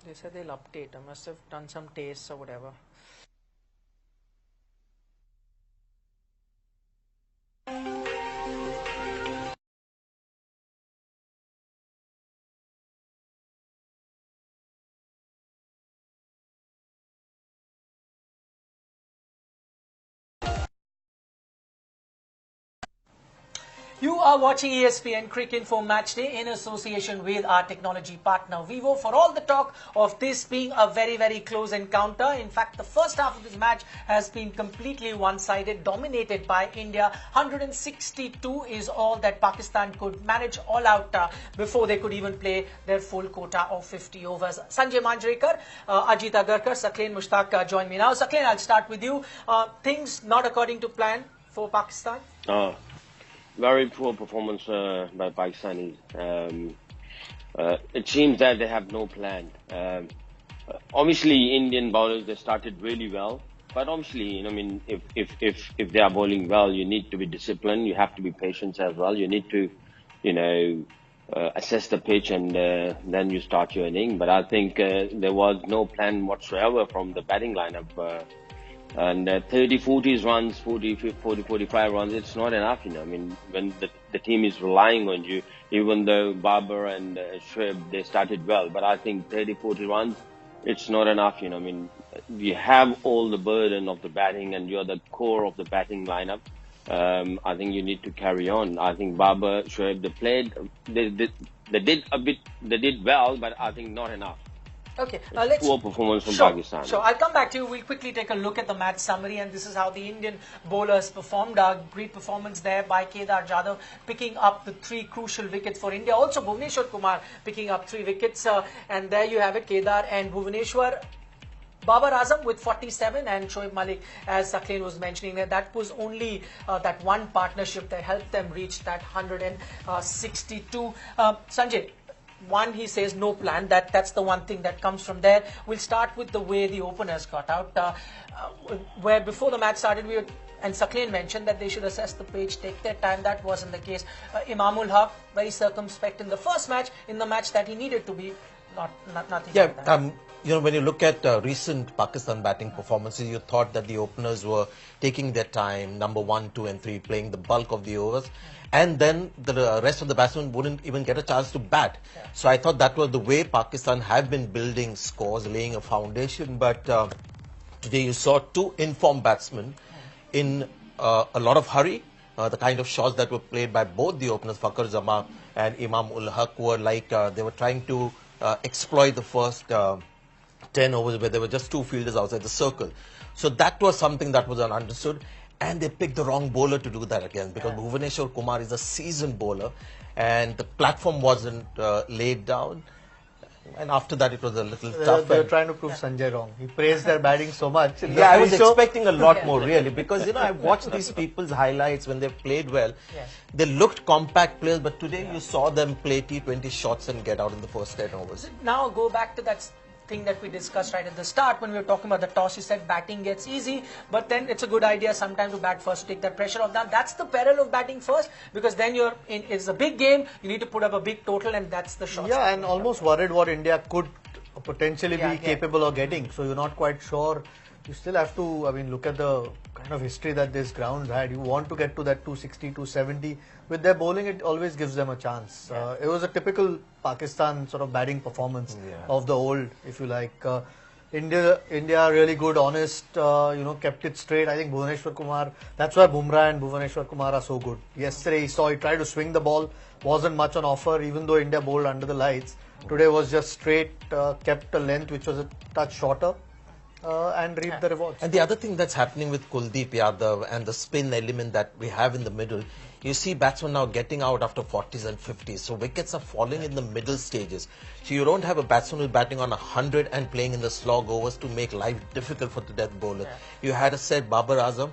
They said they'll update. I must have done some tastes or whatever. You are watching ESPN Cricket Info Match Day in association with our technology partner Vivo for all the talk of this being a very, very close encounter. In fact, the first half of this match has been completely one-sided, dominated by India. 162 is all that Pakistan could manage all out before they could even play their full quota of 50 overs. Sanjay Manjrekar, Ajit Agarkar, Sakleen Mushtaq join me now. Sakleen, I'll start with you. Things not according to plan for Pakistan? Very poor performance by Pakistanis. It seems that they have no plan. Obviously, Indian bowlers, they started really well. But obviously, I mean, if they are bowling well, you need to be disciplined. You have to be patient as well. You need to, assess the pitch and then you start your inning. But I think there was no plan whatsoever from the batting lineup. And 30, 40 runs, 40, 45 runs, it's not enough, I mean, when the team is relying on you, even though Babar and Shoaib, they started well, but I think 30, 40 runs, it's not enough, I mean, you have all the burden of the batting and you're the core of the batting lineup. I think you need to carry on. I think Babar, Shoaib, they played, they did well, but I think not enough. Okay, let's... Poor performance from Pakistan. Sure, I'll come back to you. We'll quickly take a look at the match summary, and this is how the Indian bowlers performed. Great performance there by Kedar Jadhav, picking up the 3 crucial wickets for India. Also, Bhuvneshwar Kumar picking up 3 wickets. And there you have it, Kedar and Bhuvneshwar. Babar Azam with 47 and Shoaib Malik, as Sakleen was mentioning, that was only that one partnership that helped them reach that 162. Sanjay, one, he says no plan. That's the one thing that comes from there. We'll start with the way the openers got out, where before the match started, and Sakleen mentioned that they should assess the pitch, take their time. That wasn't the case. Imamul Haq, very circumspect in the first match. In the match that he needed to be, nothing. Yeah, when you look at recent Pakistan batting performances, you thought that the openers were taking their time, number 1, 2 and 3, playing the bulk of the overs. And then the rest of the batsmen wouldn't even get a chance to bat. Yeah. So I thought that was the way Pakistan have been building scores, laying a foundation. But today you saw 2 informed batsmen in a lot of hurry. The kind of shots that were played by both the openers, Fakhar Zaman and Imamul Haq, were like they were trying to exploit the first 10 overs where there were just 2 fielders outside the circle. So that was something that was understood. And they picked the wrong bowler to do that again, because Bhuvneshwar Kumar is a seasoned bowler and the platform wasn't laid down. And after that, it was a little tough. They were trying to prove Sanjay wrong. He praised their batting so much. Yeah, I was expecting a lot more, really, because, I watched these people's highlights when they played well. They looked compact players, but today you saw them play T20 shots and get out in the first 10 overs. Now go back to that thing that we discussed right at the start when we were talking about the toss. You said batting gets easy, but then it's a good idea sometimes to bat first to take that pressure off. That's the peril of batting first, because then it's a big game, you need to put up a big total, and that's the shot. Yeah, and almost worried what India could potentially be capable of getting. So you're not quite sure. You still have to, look at the kind of history that this ground had. You want to get to that 260, 270. With their bowling, it always gives them a chance. It was a typical Pakistan sort of batting performance of the old, if you like. India really good, honest, kept it straight. I think Bhuvneshwar Kumar, that's why Bumrah and Bhuvneshwar Kumar are so good. Yesterday, he tried to swing the ball, wasn't much on offer, even though India bowled under the lights. Today was just straight, kept a length which was a touch shorter. And reap the rewards. And the other thing that's happening with Kuldeep Yadav and the spin element that we have in the middle, you see batsmen now getting out after 40s and 50s. So wickets are falling in the middle stages. So you don't have a batsman who's batting on 100 and playing in the slog overs to make life difficult for the death bowler. You had a said Babar Azam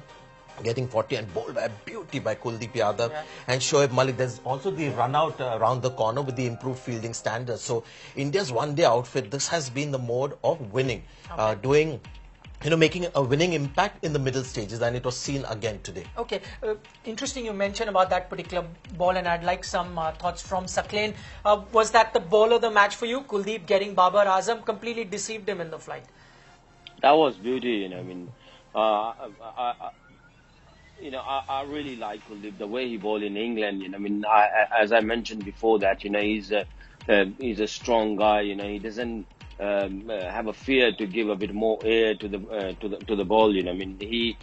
getting 40 and bowled by beauty by Kuldeep Yadav and Shoaib Malik. There's also the run out around the corner with the improved fielding standards. So India's one-day outfit, this has been the mode of winning, doing making a winning impact in the middle stages, and it was seen again today. Okay, interesting you mentioned about that particular ball, and I'd like some thoughts from Saklain. Was that the ball of the match for you? Kuldeep getting Babar Azam completely deceived him in the flight. That was beauty, I mean, I really like Kuldeep, the way he bowled in England. I mean, as I mentioned before that, he's a strong guy. He doesn't have a fear to give a bit more air to the ball. I mean, he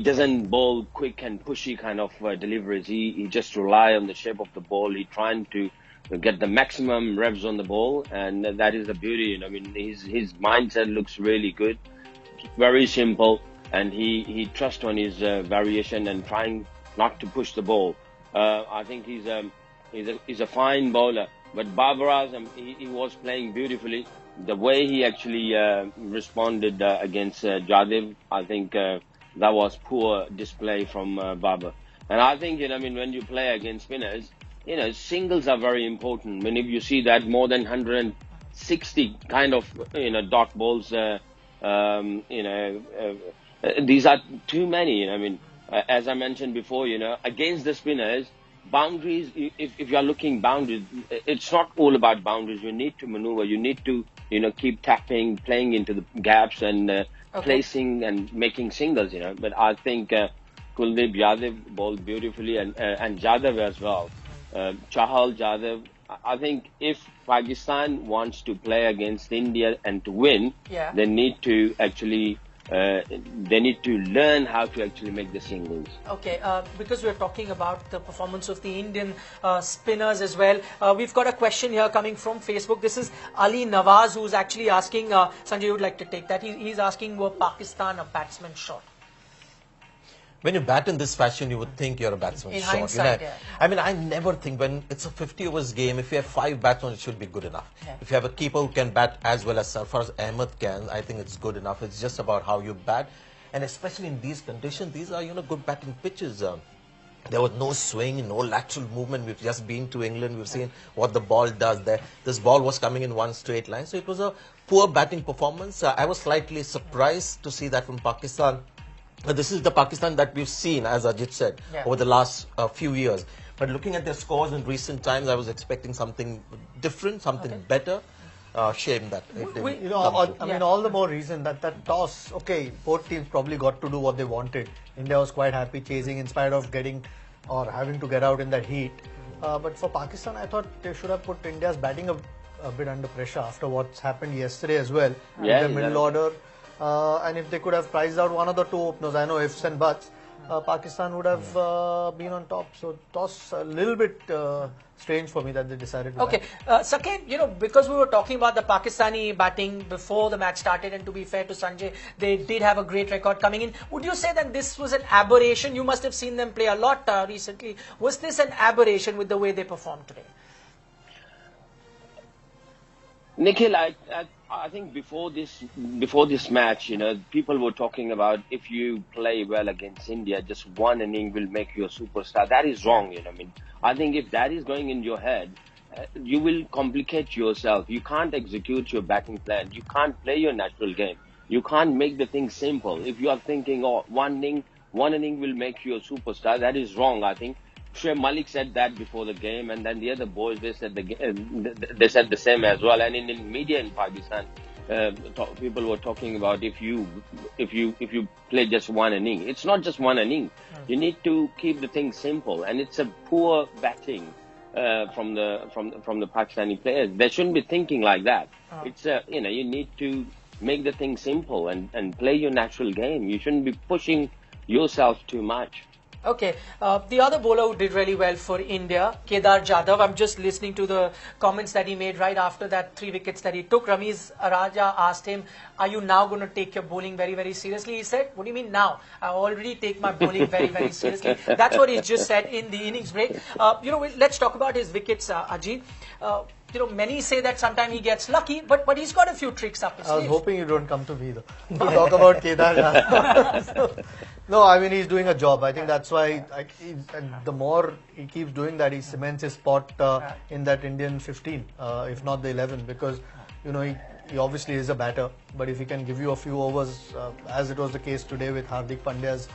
doesn't bowl quick and pushy kind of deliveries. He just rely on the shape of the ball. He trying to get the maximum revs on the ball, and that is the beauty. I mean, his mindset looks really good, very simple. And he trusts on his variation and trying not to push the ball. I think he's a fine bowler. But Babar Azam, he was playing beautifully. The way he actually responded against Jadhav, I think that was poor display from Babar. And I think, when you play against spinners, singles are very important. If you see that more than 160 kind of, dot balls, these are too many. As I mentioned before, against the spinners, boundaries, if you are looking boundaries, it's not all about boundaries. You need to maneuver. You need to, keep tapping, playing into the gaps and placing and making singles, But I think Kuldeep Yadav bowled beautifully and Jadhav as well. Chahal, Jadhav, I think if Pakistan wants to play against India and to win, they need to actually learn how to actually make the singles. Okay, because we're talking about the performance of the Indian spinners as well, we've got a question here coming from Facebook. This is Ali Nawaz, who's actually asking, Sanjay, you would like to take that. He's asking, were Pakistan a batsman short? When you bat in this fashion, you would think you're a batsman In short. hindsight, yeah. I mean, I never think when it's a 50 overs game, if you have 5 batsmen, it should be good enough. Yeah. If you have a keeper who can bat as well as Sarfaraz Ahmed can, I think it's good enough. It's just about how you bat. And especially in these conditions, these are, good batting pitches. There was no swing, no lateral movement. We've just been to England. We've seen what the ball does there. This ball was coming in one straight line. So it was a poor batting performance. I was slightly surprised to see that from Pakistan. This is the Pakistan that we've seen, as Ajit said, over the last few years. But looking at their scores in recent times, I was expecting something different, something better. Shame that it didn't I mean, all the more reason that toss, okay, both teams probably got to do what they wanted. India was quite happy chasing in spite of getting or having to get out in that heat. But for Pakistan, I thought they should have put India's batting a bit under pressure after what's happened yesterday as well. Yeah, the middle order. And if they could have priced out one of the 2 openers, I know ifs and buts, Pakistan would have been on top. So toss a little bit strange for me that they decided to Okay, Saket, because we were talking about the Pakistani batting before the match started, and to be fair to Sanjay, they did have a great record coming in. Would you say that this was an aberration? You must have seen them play a lot recently. Was this an aberration with the way they performed today? Nikhil, I think before this match, people were talking about if you play well against India, just one inning will make you a superstar. That is wrong. I think if that is going in your head, you will complicate yourself. You can't execute your batting plan. You can't play your natural game. You can't make the thing simple. If you are thinking, oh, one inning will make you a superstar, that is wrong. I think Shoaib Malik said that before the game, and then the other boys they said the same as well. And in media in Pakistan, people were talking about if you play just one inning, it's not just one inning. You need to keep the thing simple, and it's a poor batting from the Pakistani players. They shouldn't be thinking like that. It's you need to make the thing simple and play your natural game. You shouldn't be pushing yourself too much. Okay, the other bowler who did really well for India, Kedar Jadhav. I'm just listening to the comments that he made right after that 3 wickets that he took. Ramiz Raja asked him, are you now going to take your bowling very, very seriously? He said, what do you mean now? I already take my bowling very, very seriously. That's what he just said in the innings break. Let's talk about his wickets, Ajit. Many say that sometimes he gets lucky, but he's got a few tricks up his sleeve. I was hoping you don't come to me though. To talk about Kedar Jadhav. No, I mean, he's doing a job. I think that's why, and the more he keeps doing that, he cements his spot in that Indian 15, if not the 11, because he obviously is a batter, but if he can give you a few overs, as it was the case today with Hardik Pandya's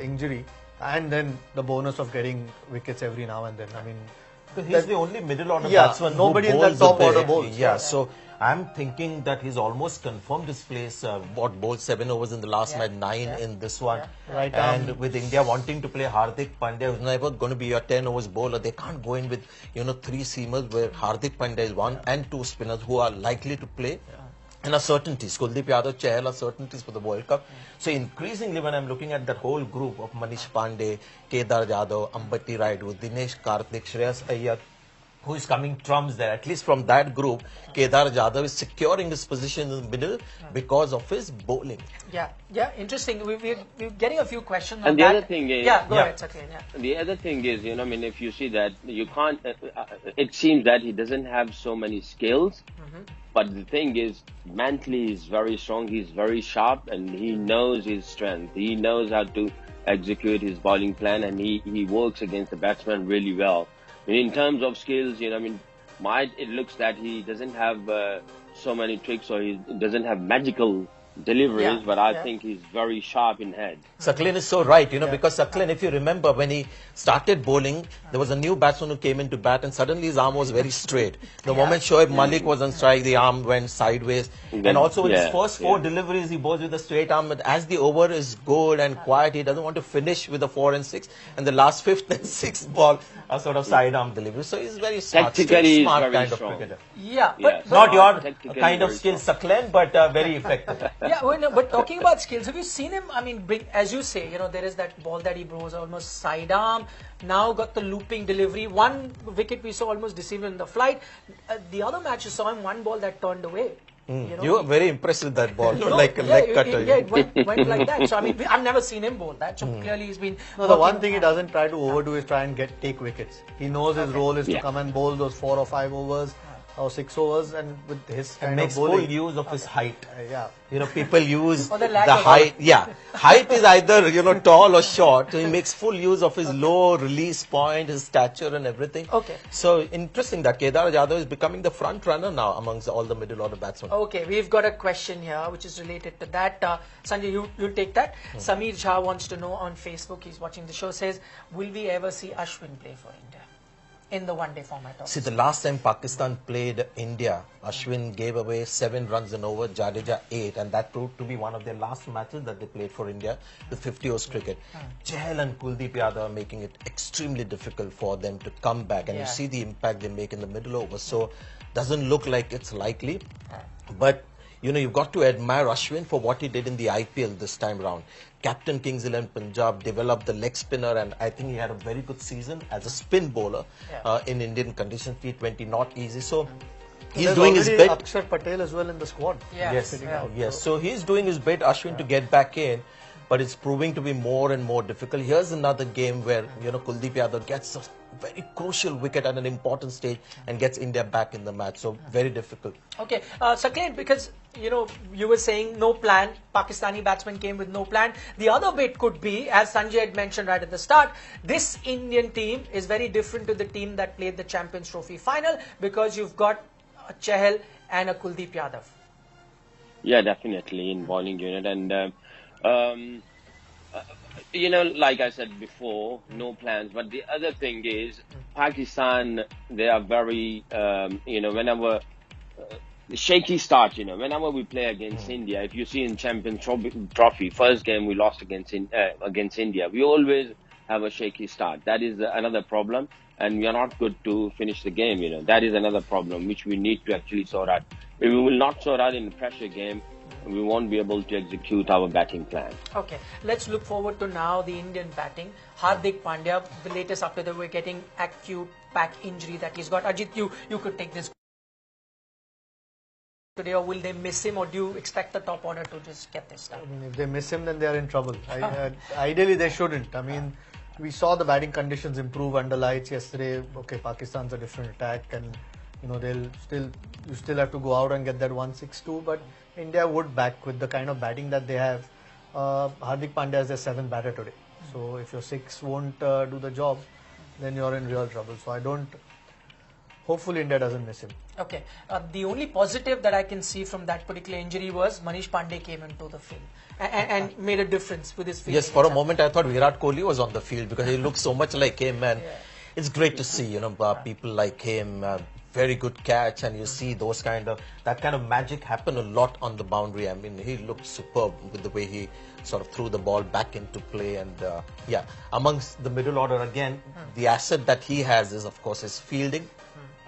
injury, and then the bonus of getting wickets every now and then. I mean, he's the only middle order yeah, batsman. nobody who in that bowls top a bit. order bowls. Yeah, so I'm thinking that he's almost confirmed his place. Bowled 7 overs in the last match, 9 in this one. Right, and with India wanting to play Hardik Pandya, who's never going to be a 10 overs bowler, they can't go in with 3 seamers where Hardik Pandya is 1 and 2 spinners who are likely to play. And a certainties. Kuldeep Yadav, Chahal are certainties for the World Cup. So increasingly when I'm looking at that whole group of Manish Pandey, Kedar Jadhav, Ambati Rayudu, Dinesh Karthik, Shreyas Iyer, who is coming trumps there. At least from that group, Kedar Jadhav is securing his position in the middle because of his bowling. Yeah, interesting. We're getting a few questions on And the that. other thing is, go ahead, Sakleen. The other thing is, if you see that you can't, it seems that he doesn't have so many skills. But the thing is, mentally he's very strong, he's very sharp, and he knows his strength. He knows how to execute his bowling plan, and he works against the batsman really well. In terms of skills, it looks that he doesn't have so many tricks, or he doesn't have magical deliveries, but I think he's very sharp in head. Sakleen is so right, because Sakleen, if you remember, when he started bowling, there was a new batsman who came in to bat, and suddenly his arm was very straight. The moment Shoaib Malik was on strike, the arm went sideways. And also with his first 4 deliveries, he bowls with a straight arm. But as the over is good and quiet, he doesn't want to finish with a 4 and 6. And the last 5th and 6th ball are sort of sidearm delivery. So he's very smart, Tactically, smart very kind strong. of cricketer. Yeah, Yes. Not your Technically kind of very skill, strong. Sakleen, but very effective. Yeah, but talking about skills, have you seen him? I mean, as you say, there is that ball that he throws almost sidearm. Now got the looping delivery. 1 wicket we saw almost deceived in the flight. The other match you saw him 1 ball that turned away. You were very impressed with that ball, like a yeah, leg cutter. it went like that. So I mean, I've never seen him bowl that. So clearly he's been. No, the one thing he doesn't try to overdo is try and take wickets. He knows his role is to come and bowl those 4 or 5 overs or 6 overs, and with his kind Makes of bowling, full use of his height. yeah. People use Or the the lack of height. Yeah, height is either tall or short. So he makes full use of his low release point, his stature, and everything. Okay. So interesting that Kedar Jadhav is becoming the front runner now amongst all the middle order batsmen. Okay, we've got a question here which is related to that. Sanjay, you'll take that. Sameer Jha wants to know on Facebook, he's watching the show, says, will we ever see Ashwin play for India in the one-day format? See, the last time Pakistan played India, Ashwin gave away 7 runs and over, Jadeja 8, and that proved to be one of their last matches that they played for India, the 50 overs cricket. Chahal and Kuldeep Yadav are making it extremely difficult for them to come back, and you see the impact they make in the middle overs. So, doesn't look like it's likely, but you've got to admire Ashwin for what he did in the IPL this time round. Captain Kings 11 Punjab, developed the leg spinner, and I think he had a very good season as a spin bowler in Indian conditions. T20 not easy, so he's doing his bit. Akshar Patel as well in the squad. Yes. So he's doing his bit, Ashwin, to get back in, but it's proving to be more and more difficult. Here's another game where Kuldeep Yadav gets a very crucial wicket at an important stage and gets India back in the match. So very difficult. Okay, Sakleen, because you were saying no plan, Pakistani batsman came with no plan. The other bit could be, as Sanjay had mentioned right at the start, this Indian team is very different to the team that played the Champions Trophy final because you've got a Chahal and a Kuldeep Yadav. Yeah, definitely in bowling unit, and like I said before, no plans. But the other thing is, Pakistan, they are very, whenever shaky start. Whenever we play against India, if you see in Champions Trophy, first game we lost against India, we always have a shaky start. That is another problem, and we are not good to finish the game. That is another problem which we need to actually sort out. If we will not sort out in a pressure game, we won't be able to execute our batting plan. Okay, let's look forward to now the Indian batting. Hardik Pandya, the latest update that we're getting, acute back injury that he's got. Ajit, you could take this today, or will they miss him, or do you expect the top order to just get this done? I mean, if they miss him, then they are in trouble. Ideally, they shouldn't. I mean, we saw the batting conditions improve under lights yesterday. Okay, Pakistan's a different attack, and you still have to go out and get that 162, but India would back with the kind of batting that they have. Hardik Pandya is their 7th batter today. So if your 6 won't do the job, then you're in real trouble. So I don't hopefully India doesn't miss him. Okay. The only positive that I can see from that particular injury was Manish Pandey came into the field and made a difference with his fielding. Yes, for a moment I thought Virat Kohli was on the field because he looked so much like him, and it's great to see, people like him. Very good catch, and you see that kind of magic happen a lot on the boundary. I mean, he looked superb with the way he sort of threw the ball back into play, and amongst the middle order again, the asset that he has is of course his fielding.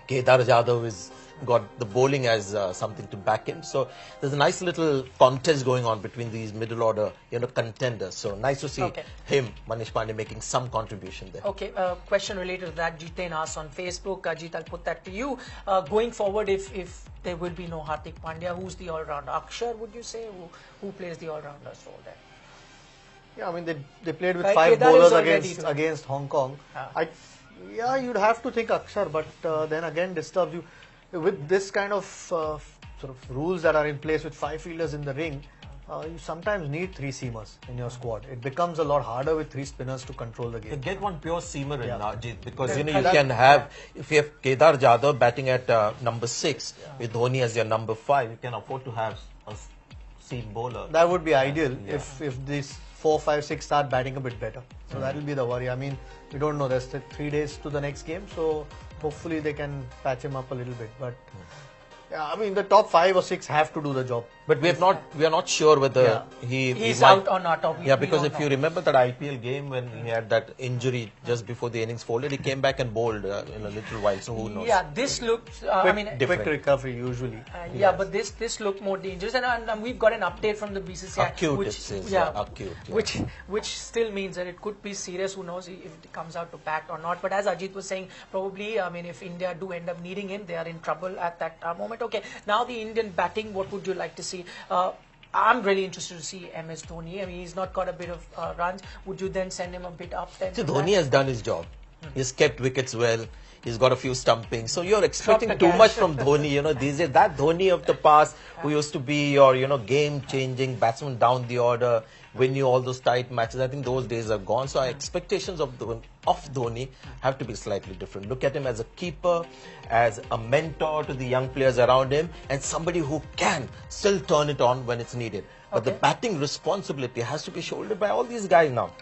Kedar Jadhav is got the bowling as something to back him. So there's a nice little contest going on between these middle order, contenders. So nice to see him, Manish Pandey, making some contribution there. Okay, question related to that. Jitain asked on Facebook. Ajit, I'll put that to you. Going forward, if there will be no Hardik Pandya, who's the all-rounder? Akshar, would you say? Who plays the all-rounders role there? Yeah, I mean, they played with Right, 5 Kedar bowlers against Hong Kong. You'd have to think Akshar, but then again disturbs you. With this kind of sort of rules that are in place with 5 fielders in the ring, you sometimes need 3 seamers in your squad. It becomes a lot harder with 3 spinners to control the game. To get one pure seamer in Ajit, because you can have, if you have Kedar Jadhav batting at number 6 with Dhoni as your number 5, you can afford to have a seam bowler. That would be ideal if these 4, 5, 6 start batting a bit better. So that will be the worry. I mean, we don't know. There's 3 days to the next game, so hopefully they can patch him up a little bit. But yeah, I mean, the top 5 or 6 have to do the job. But we are not sure whether he's out or not. Because if you remember that IPL game when he had that injury just before the innings folded, he came back and bowled in a little while. So who knows? Yeah, this looks. Quick recovery usually. But this looked more dangerous, and we've got an update from the BCCI, acute, which still means that it could be serious. Who knows if it comes out to bat or not? But as Ajit was saying, probably, I mean, if India do end up needing him, they are in trouble at that moment. Okay, now the Indian batting. What would you like to see? I'm really interested to see MS Dhoni. I mean, he's not got a bit of runs. Would you then send him a bit up then? So Dhoni has done his job. He's kept wickets well. He's got a few stumpings. So you're expecting too much from Dhoni. These days, that Dhoni of the past who used to be your, game-changing batsman down the order, win you all those tight matches. I think those days are gone. So our expectations of Dhoni have to be slightly different. Look at him as a keeper, as a mentor to the young players around him, and somebody who can still turn it on when it's needed. But the batting responsibility has to be shouldered by all these guys now.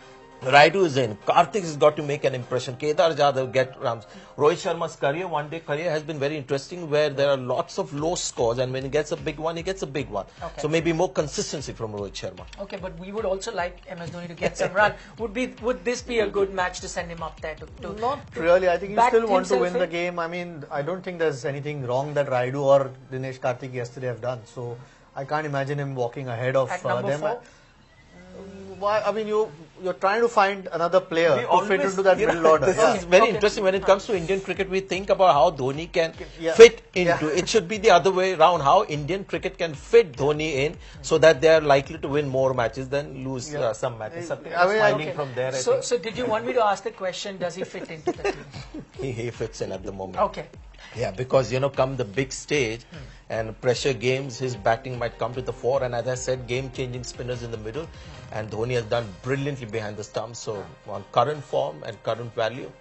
Raidu is in. Karthik has got to make an impression. Kedar Jadhav get runs. Rohit Sharma's one-day career has been very interesting, where there are lots of low scores, and when he gets a big one, he gets a big one. So maybe more consistency from Rohit Sharma. Okay, but we would also like MS Dhoni to get some run. Would this be a good match to send him up there to Not really. I think you still want to win the game. I mean, I don't think there's anything wrong that Raidu or Dinesh Karthik yesterday have done. So I can't imagine him walking ahead of them. 4? I mean, you're trying to find another player to fit into that middle order. This is very interesting. When it comes to Indian cricket, we think about how Dhoni can fit into. It should be the other way around. How Indian cricket can fit Dhoni in so that they are likely to win more matches than lose some matches. From there. So did you want me to ask the question? Does he fit into the team? He fits in at the moment. Okay. Yeah, because come the big stage and pressure games, his batting might come to the fore, and as I said, game-changing spinners in the middle, and Dhoni has done brilliantly behind the stumps. So on current form and current value,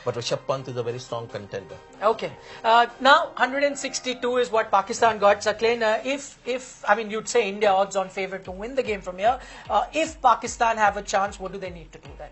but Rishabh Pant is a very strong contender. Okay, now 162 is what Pakistan got. Sakleen, if I mean, you'd say India odds-on favourite to win the game from here. If Pakistan have a chance, what do they need to do then?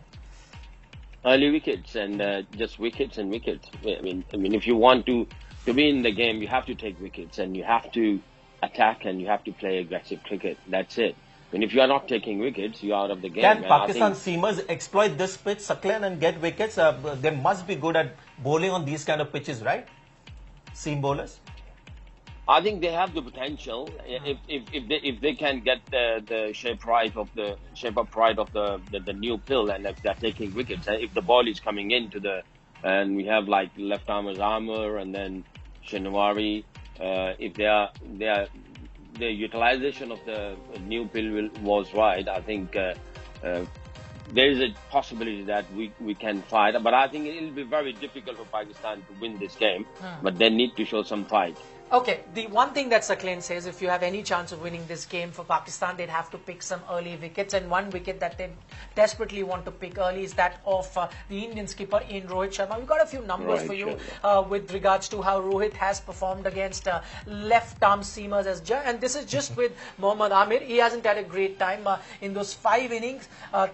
Early wickets and just wickets and wickets. I mean, if you want to be in the game, you have to take wickets and you have to attack and you have to play aggressive cricket. That's it. And if you are not taking wickets, you are out of the game. Can Pakistan seamers exploit this pitch, Sakleen, and get wickets? They must be good at bowling on these kind of pitches, right? Seam bowlers. I think they have the potential if they can get the shape up right of the new pill, and if they're taking wickets, if the ball is coming into and we have like left armers Armour and then Shinwari, if the utilization of the new pill was right, I think there is a possibility that we can fight. But I think it will be very difficult for Pakistan to win this game. But they need to show some fight. Okay, the one thing that Sakleen says, if you have any chance of winning this game for Pakistan, they'd have to pick some early wickets, and one wicket that they desperately want to pick early is that of the Indian skipper in Rohit Sharma. We've got a few numbers Rohit for you Sharma. with regards to how Rohit has performed against left-arm seamers, and this is just with Mohammad Amir. He hasn't had a great time in those 5 innings,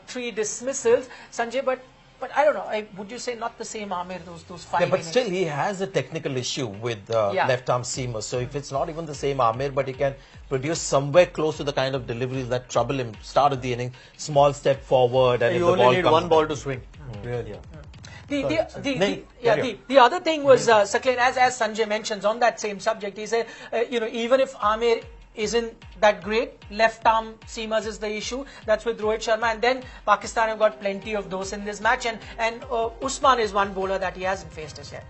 3 dismissals. Sanjay, but I don't know. Would you say not the same Amir, those 5 Yeah, but innings? still he has a technical issue with left arm seamer. So if it's not even the same Amir, but he can produce somewhere close to the kind of deliveries that trouble him. Start of the inning, small step forward, and if You the only ball need comes one ball back- to swing. Really. The other thing was, Sakleen, as Sanjay mentions on that same subject, he said, even if Amir isn't that great, left arm seamers is the issue. That's with Rohit Sharma, and then Pakistan have got plenty of those in this match, and Usman is one bowler that he hasn't faced as yet.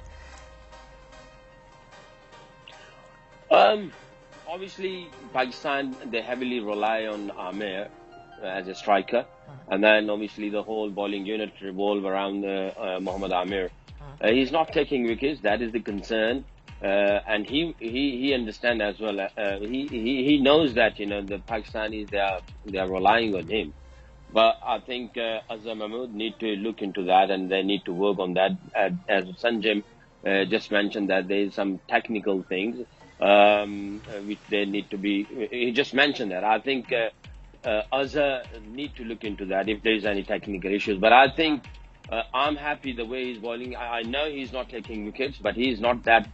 Obviously, Pakistan, they heavily rely on Amir as a striker. And then obviously the whole bowling unit revolve around Mohammad Amir. He's not taking wickets. That is the concern. And he understands as well. He knows that, the Pakistanis, they are relying on him. But I think Azhar Mahmood need to look into that, and they need to work on that. As Sanjay just mentioned, that there is some technical things which they need to be. He just mentioned that. I think Azhar need to look into that if there is any technical issues. But I think I'm happy the way he's bowling. I know he's not taking wickets, but he's not that.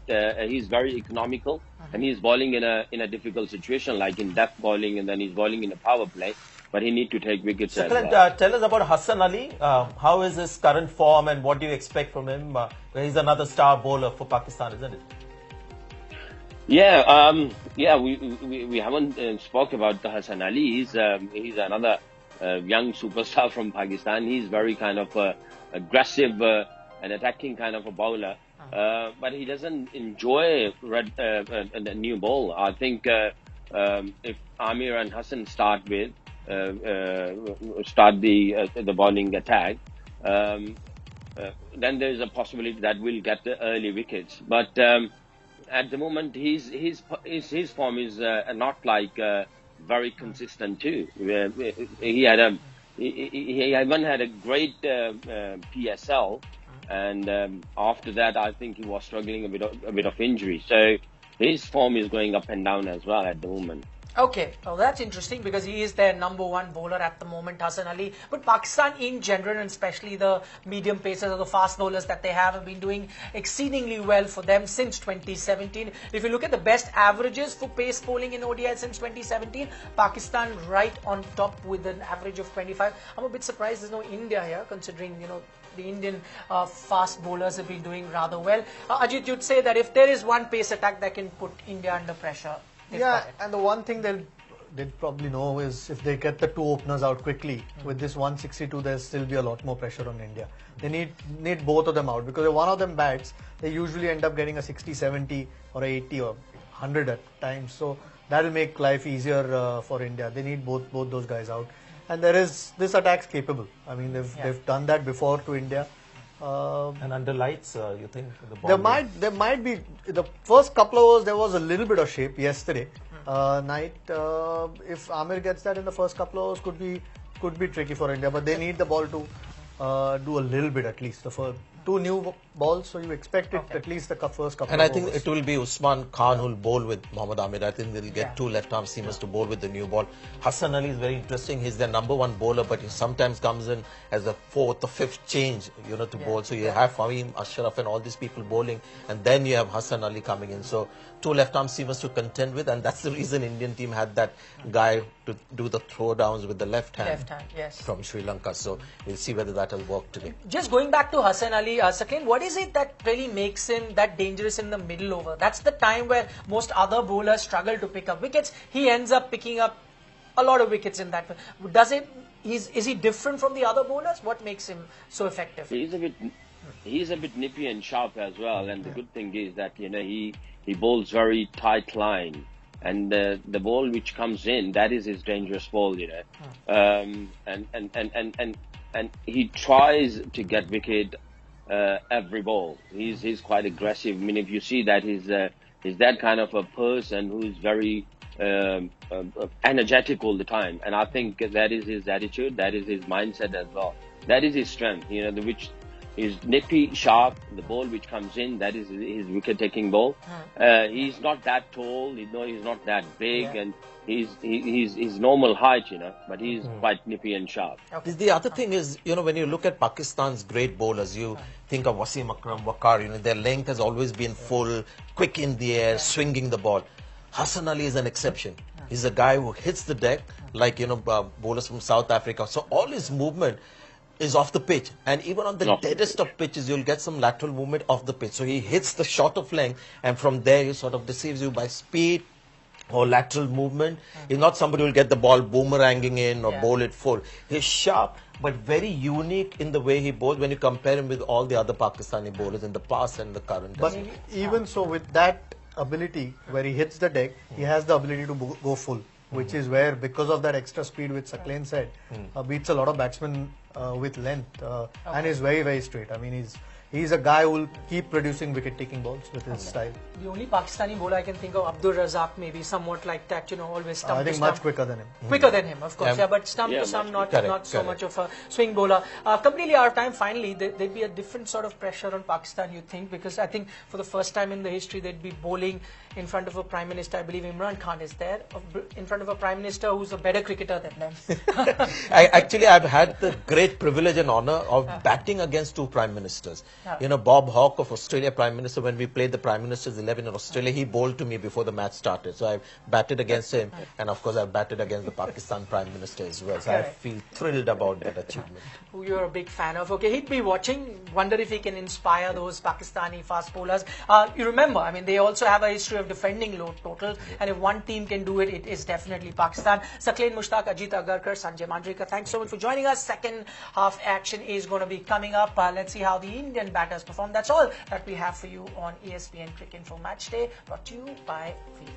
He's very economical, and he's bowling in a difficult situation, like in death bowling, and then he's bowling in a power play. But he need to take wickets as well. Tell us about Hassan Ali. How is his current form, and what do you expect from him? He's another star bowler for Pakistan, isn't it? Yeah, we haven't spoke about Hassan Ali. He's another young superstar from Pakistan. He's very kind of aggressive and attacking kind of a bowler, but he doesn't enjoy a new ball. I think if Amir and Hassan start the bowling attack, then there is a possibility that we'll get the early wickets. But at the moment, his form is not like very consistent too. He even had a great PSL, and after that, I think he was struggling a bit of injury. So his form is going up and down as well at the moment. Okay, well that's interesting because he is their number 1 bowler at the moment, Hassan Ali. But Pakistan in general, and especially the medium pacers or the fast bowlers that they have been doing exceedingly well for them since 2017. If you look at the best averages for pace bowling in ODI since 2017, Pakistan right on top with an average of 25. I'm a bit surprised there's no India here, considering, the Indian fast bowlers have been doing rather well. Ajit, you'd say that if there is one pace attack that can put India under pressure, Yeah, and the one thing they'll probably know is if they get the 2 openers out quickly, with this 162, there'll still be a lot more pressure on India. They need both of them out, because if one of them bats, they usually end up getting a 60, 70 or 80 or 100 at times. So that'll make life easier for India. They need both those guys out. And this attack's capable. I mean, they've done that before to India. And under lights, you think the ball there might be the first couple of overs there was a little bit of shape yesterday night. If Amir gets that in the first couple of overs, could be tricky for India, but they need the ball to do a little bit at least. The first 2 new balls, so you expect it at least the first couple. And of I think overs. it will be Usman Khan who will bowl with Mohammad Amir. I think they'll get 2 left-arm seamers to bowl with the new ball. Hassan Ali is very interesting. He's their number 1 bowler, but he sometimes comes in as a 4th or 5th change, to bowl. So you have Fahim, Ashraf and all these people bowling, and then you have Hassan Ali coming in. So 2 left-arm seamers to contend with, and that's the reason Indian team had that guy to do the throwdowns with the left hand yes, from Sri Lanka. So we'll see whether that will work today. Just going back to Hassan Ali, Sakleen, what is it that really makes him that dangerous in the middle over? That's the time where most other bowlers struggle to pick up wickets. He ends up picking up a lot of wickets in that. Is he different from the other bowlers? What makes him so effective? He's a bit nippy and sharp as well. And the good thing is that he bowls very tight line. And the ball which comes in, that is his dangerous ball, and he tries to get wicket every ball. He's quite aggressive. I mean, if you see that He's that kind of a person who's very energetic all the time, and I think that is his attitude, that is his mindset as well. That is his strength, which is nippy, sharp. The ball which comes in, that is his wicket-taking ball. He's not that tall, he's not that big, and he's normal height, but he's quite nippy and sharp. The other thing is, when you look at Pakistan's great bowlers, you think of Wasim Akram, Waqar, their length has always been full, quick in the air, swinging the ball. Hassan Ali is an exception. He's a guy who hits the deck like, bowlers from South Africa. So all his movement is off the pitch. And even on the deadest of pitches, you'll get some lateral movement off the pitch. So he hits the shot of length, and from there he sort of deceives you by speed or lateral movement. He's not somebody who will get the ball boomeranging in or bowl it full. He's sharp, but very unique in the way he bowls when you compare him with all the other Pakistani bowlers in the past and the current. But even so, with that ability where he hits the deck, he has the ability to go full, which is where, because of that extra speed, which Sakleen said, beats a lot of batsmen with length, and is very, very straight. I mean, he's a guy who will keep producing wicket-taking balls with his style. The only Pakistani bowler I can think of, Abdul Razak, maybe somewhat like that, always stump I think to much stump. quicker than him. Quicker than him, of course, but stump to stump, not so much of a swing bowler. Completely out of time, finally, there'd be a different sort of pressure on Pakistan, you think, because I think for the first time in the history, they'd be bowling in front of a Prime Minister. I believe Imran Khan is there, in front of a Prime Minister who's a better cricketer than them. I've had the great privilege and honor of batting against two Prime Ministers. Bob Hawke of Australia, Prime Minister, when we played the Prime Minister's 11 in Australia, he bowled to me before the match started. So I batted against him, and of course I've batted against the Pakistan Prime Minister as well. So I feel thrilled about that achievement. Who you're a big fan of. Okay, he'd be watching, wonder if he can inspire those Pakistani fast bowlers. You remember, I mean, they also have a history of defending low total, and if one team can do it, it is definitely Pakistan. Sakleen Mushtaq, Ajit Agarkar, Sanjay Mandrikar, thanks so much for joining us. Second half action is going to be coming up. Let's see how the Indian batters perform. That's all that we have for you on ESPN Cricket Info Match Day, brought to you by Vivo.